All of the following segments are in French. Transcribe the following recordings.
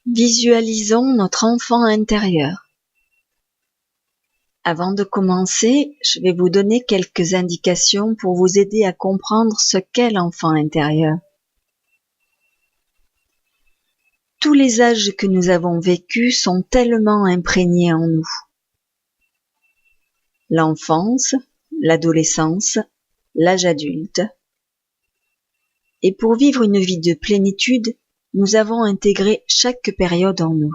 Visualisons notre enfant intérieur. Avant de commencer, je vais vous donner quelques indications pour vous aider à comprendre ce qu'est l'enfant intérieur. Tous les âges que nous avons vécus sont tellement imprégnés en nous. L'enfance, l'adolescence, l'âge adulte. Et pour vivre une vie de plénitude, nous avons intégré chaque période en nous.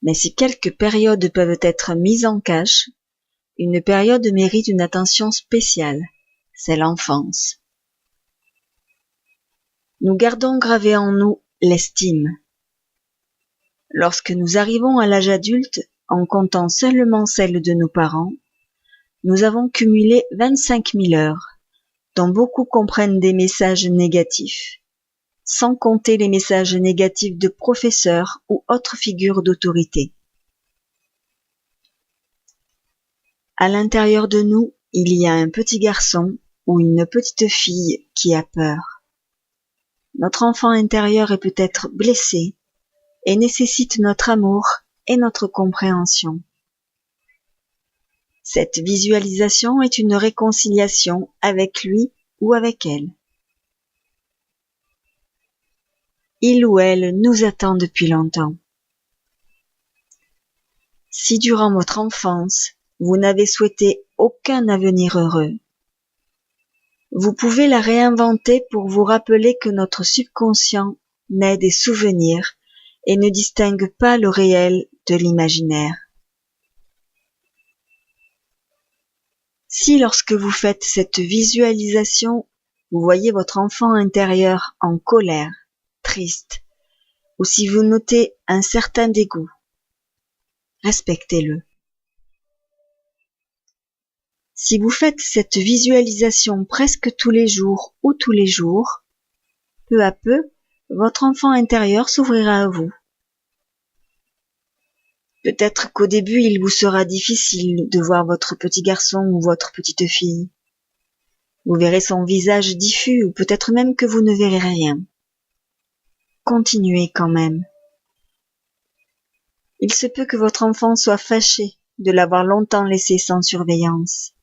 Mais si quelques périodes peuvent être mises en cache, une période mérite une attention spéciale, c'est l'enfance. Nous gardons gravé en nous l'estime. Lorsque nous arrivons à l'âge adulte, en comptant seulement celle de nos parents, nous avons cumulé 25 000 heures, dont beaucoup comprennent des messages négatifs, sans compter les messages négatifs de professeurs ou autres figures d'autorité. À l'intérieur de nous, il y a un petit garçon ou une petite fille qui a peur. Notre enfant intérieur est peut-être blessé et nécessite notre amour et notre compréhension. Cette visualisation est une réconciliation avec lui ou avec elle. Il ou elle nous attend depuis longtemps. Si durant votre enfance, vous n'avez souhaité aucun avenir heureux, vous pouvez la réinventer pour vous rappeler que notre subconscient naît des souvenirs et ne distingue pas le réel de l'imaginaire. Si lorsque vous faites cette visualisation, vous voyez votre enfant intérieur en colère, triste, ou si vous notez un certain dégoût, respectez-le. Si vous faites cette visualisation presque tous les jours ou tous les jours, peu à peu, votre enfant intérieur s'ouvrira à vous. Peut-être qu'au début, il vous sera difficile de voir votre petit garçon ou votre petite fille. Vous verrez son visage diffus ou peut-être même que vous ne verrez rien. Continuez quand même. Il se peut que votre enfant soit fâché de l'avoir longtemps laissé sans surveillance.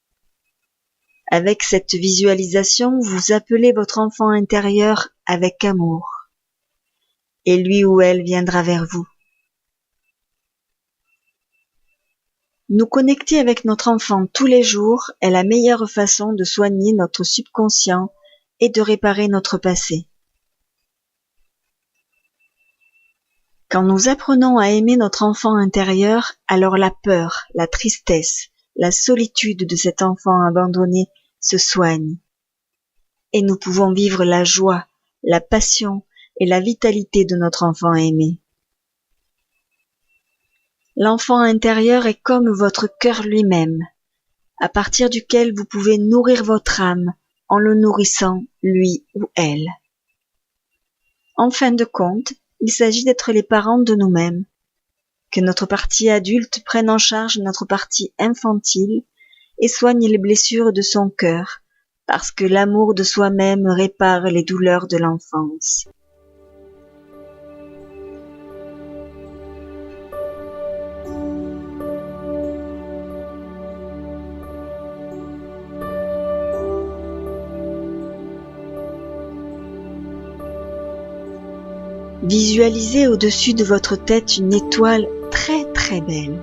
Avec cette visualisation, vous appelez votre enfant intérieur avec amour, et lui ou elle viendra vers vous. Nous connecter avec notre enfant tous les jours est la meilleure façon de soigner notre subconscient et de réparer notre passé. Quand nous apprenons à aimer notre enfant intérieur, alors la peur, la tristesse, la solitude de cet enfant abandonné se soignent. Et nous pouvons vivre la joie, la passion et la vitalité de notre enfant aimé. L'enfant intérieur est comme votre cœur lui-même, à partir duquel vous pouvez nourrir votre âme en le nourrissant, lui ou elle. En fin de compte, il s'agit d'être les parents de nous-mêmes, que notre partie adulte prenne en charge notre partie infantile et soigne les blessures de son cœur, parce que l'amour de soi-même répare les douleurs de l'enfance. Visualisez au-dessus de votre tête une étoile très très belle,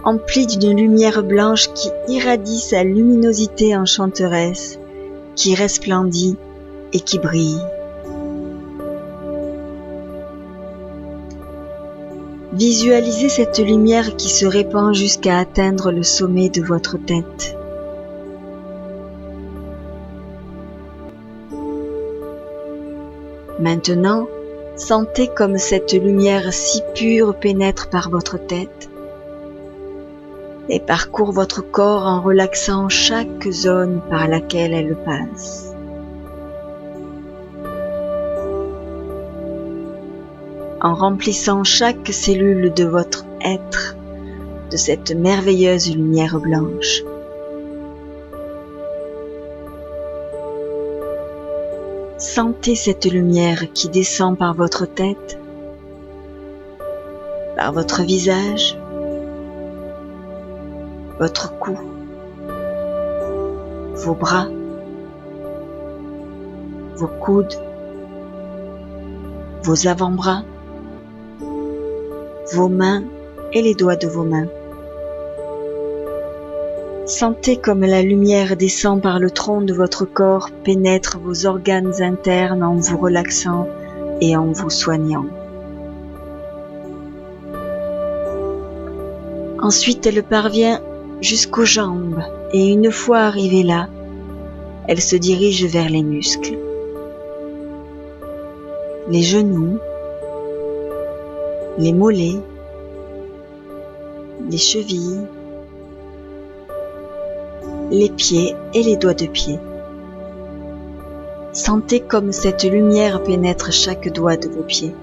emplie d'une lumière blanche qui irradie sa luminosité enchanteresse, qui resplendit et qui brille. Visualisez cette lumière qui se répand jusqu'à atteindre le sommet de votre tête. Maintenant, sentez comme cette lumière si pure pénètre par votre tête et parcourt votre corps en relaxant chaque zone par laquelle elle passe. En remplissant chaque cellule de votre être de cette merveilleuse lumière blanche. Sentez cette lumière qui descend par votre tête, par votre visage, votre cou, vos bras, vos coudes, vos avant-bras, vos mains et les doigts de vos mains. Sentez comme la lumière descend par le tronc de votre corps, pénètre vos organes internes en vous relaxant et en vous soignant. Ensuite, elle parvient jusqu'aux jambes et une fois arrivée là, elle se dirige vers les muscles, les genoux, les mollets, les chevilles, les pieds et les doigts de pied. Sentez comme cette lumière pénètre chaque doigt de vos pieds.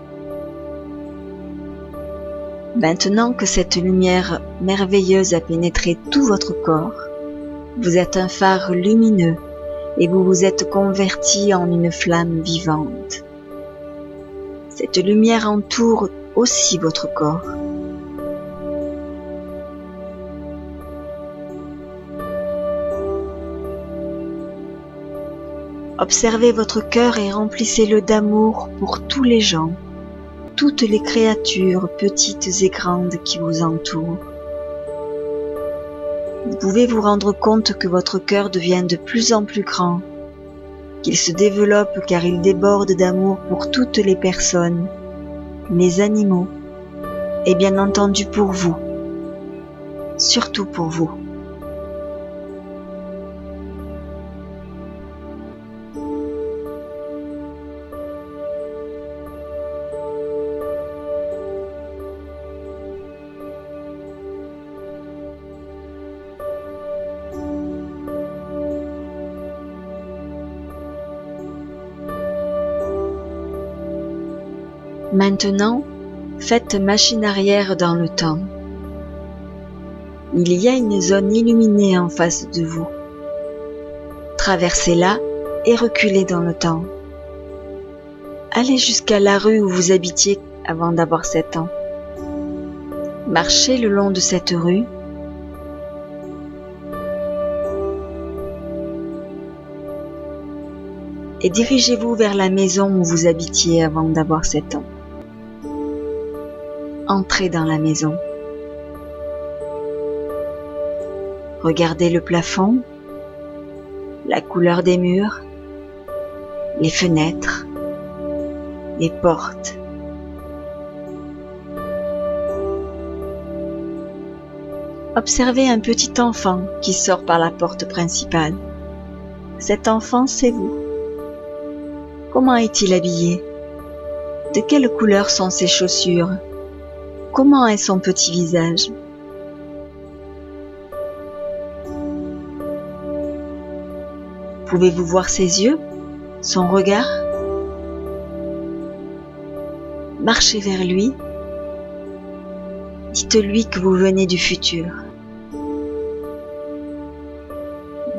Maintenant que cette lumière merveilleuse a pénétré tout votre corps, vous êtes un phare lumineux et vous vous êtes converti en une flamme vivante. Cette lumière entoure aussi votre corps. Observez votre cœur et remplissez-le d'amour pour tous les gens, toutes les créatures petites et grandes qui vous entourent. Vous pouvez vous rendre compte que votre cœur devient de plus en plus grand, qu'il se développe car il déborde d'amour pour toutes les personnes, les animaux, et bien entendu pour vous, surtout pour vous. Maintenant, faites machine arrière dans le temps. Il y a une zone illuminée en face de vous. Traversez-la et reculez dans le temps. Allez jusqu'à la rue où vous habitiez avant d'avoir 7 ans. Marchez le long de cette rue. Et dirigez-vous vers la maison où vous habitiez avant d'avoir 7 ans. Entrez dans la maison. Regardez le plafond, la couleur des murs, les fenêtres, les portes. Observez un petit enfant qui sort par la porte principale. Cet enfant, c'est vous. Comment est-il habillé? De quelle couleur sont ses chaussures? Comment est son petit visage? Pouvez-vous voir ses yeux, son regard? Marchez vers lui. Dites-lui que vous venez du futur.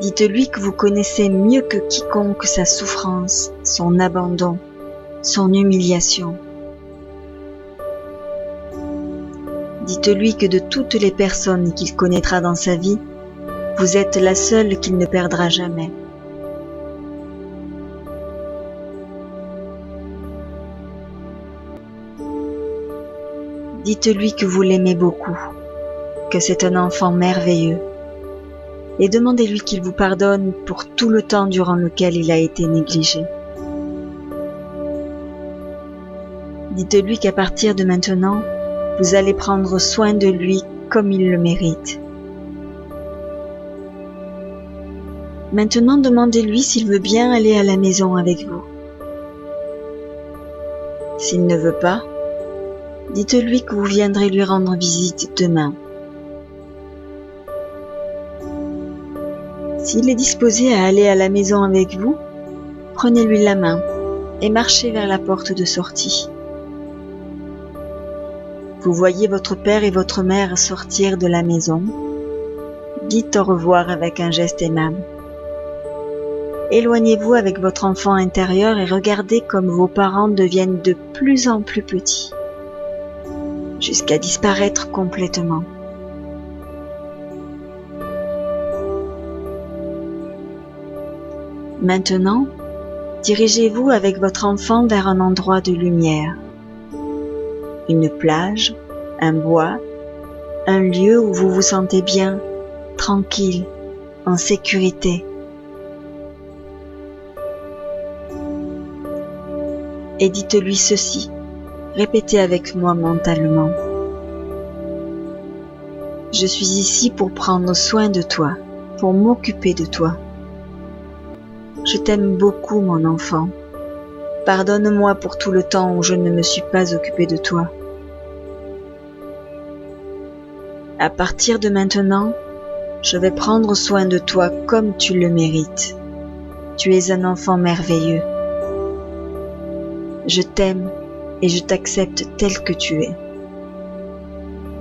Dites-lui que vous connaissez mieux que quiconque sa souffrance, son abandon, son humiliation. Dites-lui que de toutes les personnes qu'il connaîtra dans sa vie, vous êtes la seule qu'il ne perdra jamais. Dites-lui que vous l'aimez beaucoup, que c'est un enfant merveilleux, et demandez-lui qu'il vous pardonne pour tout le temps durant lequel il a été négligé. Dites-lui qu'à partir de maintenant, vous allez prendre soin de lui comme il le mérite. Maintenant, demandez-lui s'il veut bien aller à la maison avec vous. S'il ne veut pas, dites-lui que vous viendrez lui rendre visite demain. S'il est disposé à aller à la maison avec vous, prenez-lui la main et marchez vers la porte de sortie. Vous voyez votre père et votre mère sortir de la maison. Dites au revoir avec un geste aimable. Éloignez-vous avec votre enfant intérieur et regardez comme vos parents deviennent de plus en plus petits, jusqu'à disparaître complètement. Maintenant, dirigez-vous avec votre enfant vers un endroit de lumière, une plage, un bois, un lieu où vous vous sentez bien, tranquille, en sécurité. Et dites-lui ceci, répétez avec moi mentalement. Je suis ici pour prendre soin de toi, pour m'occuper de toi. Je t'aime beaucoup, mon enfant. Pardonne-moi pour tout le temps où je ne me suis pas occupé de toi. À partir de maintenant, je vais prendre soin de toi comme tu le mérites. Tu es un enfant merveilleux. Je t'aime et je t'accepte tel que tu es.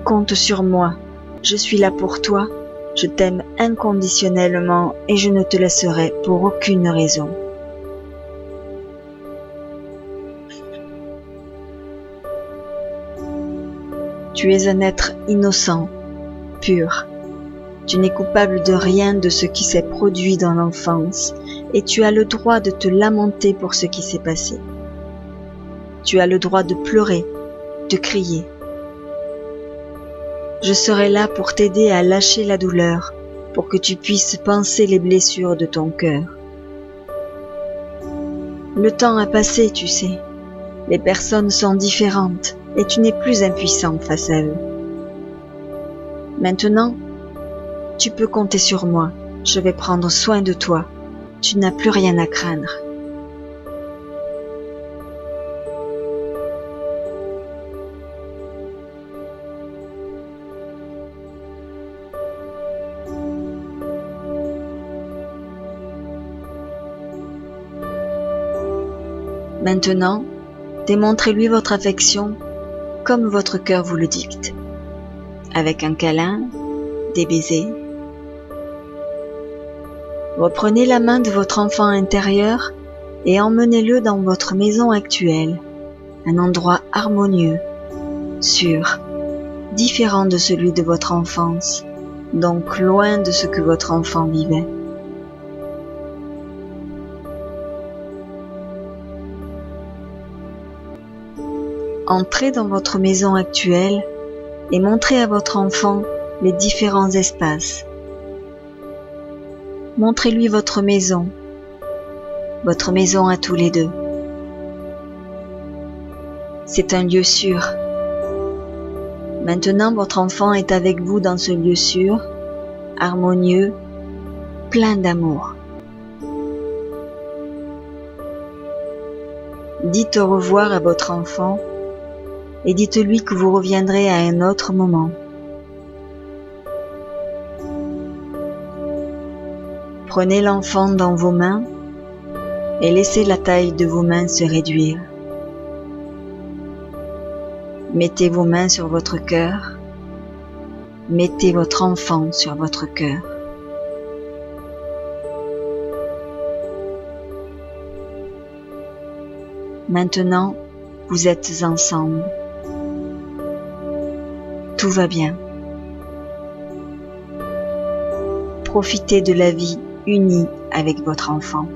Compte sur moi, je suis là pour toi, je t'aime inconditionnellement et je ne te laisserai pour aucune raison. Tu es un être innocent, pur. Tu n'es coupable de rien de ce qui s'est produit dans l'enfance et tu as le droit de te lamenter pour ce qui s'est passé. Tu as le droit de pleurer, de crier. Je serai là pour t'aider à lâcher la douleur, pour que tu puisses panser les blessures de ton cœur. Le temps a passé, tu sais. Les personnes sont différentes et tu n'es plus impuissant face à eux. Maintenant, tu peux compter sur moi. Je vais prendre soin de toi. Tu n'as plus rien à craindre. Maintenant, démontrez-lui votre affection comme votre cœur vous le dicte, avec un câlin, des baisers. Reprenez la main de votre enfant intérieur et emmenez-le dans votre maison actuelle, un endroit harmonieux, sûr, différent de celui de votre enfance, donc loin de ce que votre enfant vivait. Entrez dans votre maison actuelle et montrez à votre enfant les différents espaces. Montrez-lui votre maison à tous les deux. C'est un lieu sûr. Maintenant, votre enfant est avec vous dans ce lieu sûr, harmonieux, plein d'amour. Dites au revoir à votre enfant et dites-lui que vous reviendrez à un autre moment. Prenez l'enfant dans vos mains et laissez la taille de vos mains se réduire. Mettez vos mains sur votre cœur. Mettez votre enfant sur votre cœur. Maintenant, vous êtes ensemble. Tout va bien. Profitez de la vie unie avec votre enfant.